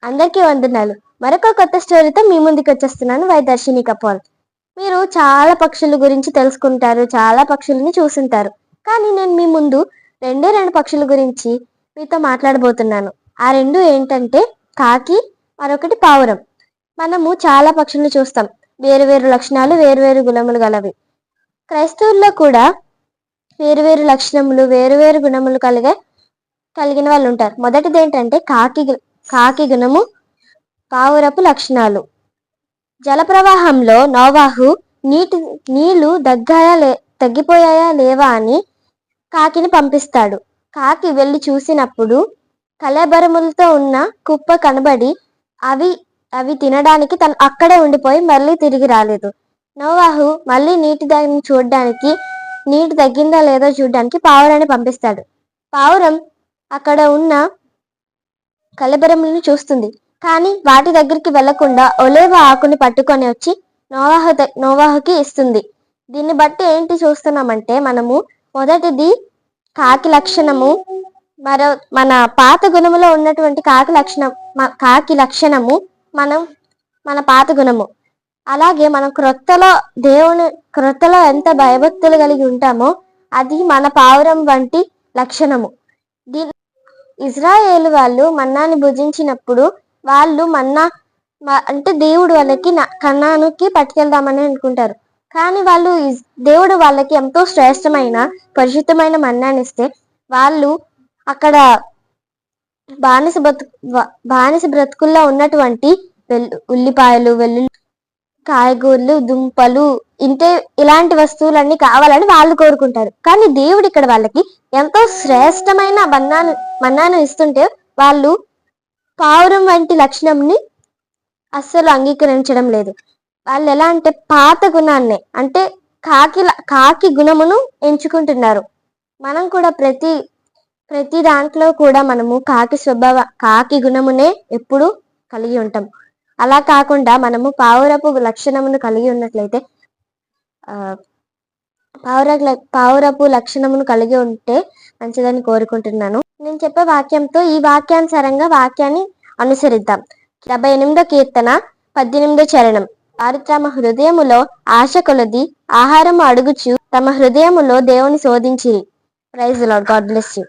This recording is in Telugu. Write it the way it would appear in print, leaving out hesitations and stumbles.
అందరికీ వందనాలు. మరొక కొత్త స్టోరీతో మీ ముందుకు వచ్చేస్తున్నాను. వైదర్శిని కపాల్. మీరు చాలా పక్షుల గురించి తెలుసుకుంటారు, చాలా పక్షుల్ని చూసుంటారు. కానీ నేను మీ ముందు రెండు పక్షుల గురించి మీతో మాట్లాడబోతున్నాను. ఆ రెండు ఏంటంటే కాకి, మరొకటి పావురం. మనము చాలా పక్షుల్ని చూస్తాం. వేరు లక్షణాలు, వేరు గుణములు గలవి. క్రైస్తవుల్లో కూడా వేరు లక్షణములు, వేరు గుణములు కలిగిన వాళ్ళు ఉంటారు. మొదటిది ఏంటంటే కాకి గుణము, పావురపు లక్షణాలు. జలప్రవాహంలో నోవాహు నీళ్లు తగ్గిపోయాయా లేవా అని కాకిని పంపిస్తాడు. కాకి వెళ్లి చూసినప్పుడు కళేబరములతో ఉన్న కుప్ప కనబడి అవి తినడానికి తను అక్కడే ఉండిపోయి మళ్ళీ తిరిగి రాలేదు. నోవాహు మళ్ళీ నీటి తగ్గిందా లేదో చూడడానికి పావురాన్ని పంపిస్తాడు. పావురం అక్కడ ఉన్న కళేబరములను చూస్తుంది. కానీ వాటి దగ్గరికి వెళ్లకుండా ఒలేవ ఆకుని పట్టుకొని వచ్చి నోవాహుకి ఇస్తుంది. దీన్ని బట్టి ఏంటి చూస్తున్నామంటే మనము మొదటిది కాకి లక్షణము, మన పాత గుణములో ఉన్నటువంటి కాకి లక్షణము మన పాత గుణము. అలాగే మనం క్రొత్తలో ఎంత భయభక్తులు కలిగి ఉంటామో అది మన పావురం వంటి లక్షణము. ఇజ్రాయేలు వాళ్ళు మన్నాని భుజించినప్పుడు వాళ్ళు అంటే దేవుడు వాళ్ళకి కన్నానుకి పట్టుకెళ్దామని అనుకుంటారు. కానీ దేవుడు వాళ్ళకి ఎంతో శ్రేష్టమైన పరిశుద్ధమైన మన్నాని ఇస్తే వాళ్ళు అక్కడ బానిస బ్రతుకుల్లో ఉన్నటువంటి ఉల్లిపాయలు, వెల్లుల్లి, కాయగూరలు, దుంపలు, ఇలాంటి వస్తువులన్నీ కావాలని వాళ్ళు కోరుకుంటారు. కానీ దేవుడు ఇక్కడ వాళ్ళకి ఎంతో శ్రేష్టమైన మన్నాను ఇస్తుంటే వాళ్ళు పావురం వంటి లక్షణంని అస్సలు అంగీకరించడం లేదు. వాళ్ళు ఎలా అంటే పాత గుణాన్నే, అంటే కాకి గుణమును ఎంచుకుంటున్నారు. మనం కూడా ప్రతి దాంట్లో కూడా మనము కాకి గుణమునే ఎప్పుడు కలిగి ఉంటాం. అలా కాకుండా మనము పావురపు లక్షణమును కలిగి ఉన్నట్లయితే పావురపు లక్షణమును కలిగి ఉంటే మంచిదని కోరుకుంటున్నాను. నేను చెప్పే వాక్యంతో ఈ వాక్యానుసారంగా వాక్యాన్ని అనుసరిద్దాం. 78వ కీర్తన 18వ చరణం. వారు తమ హృదయములో ఆశ కొలది ఆహారము అడుగుచు తమ హృదయములో దేవుని శోధించిరి. Praise the lord. God bless you.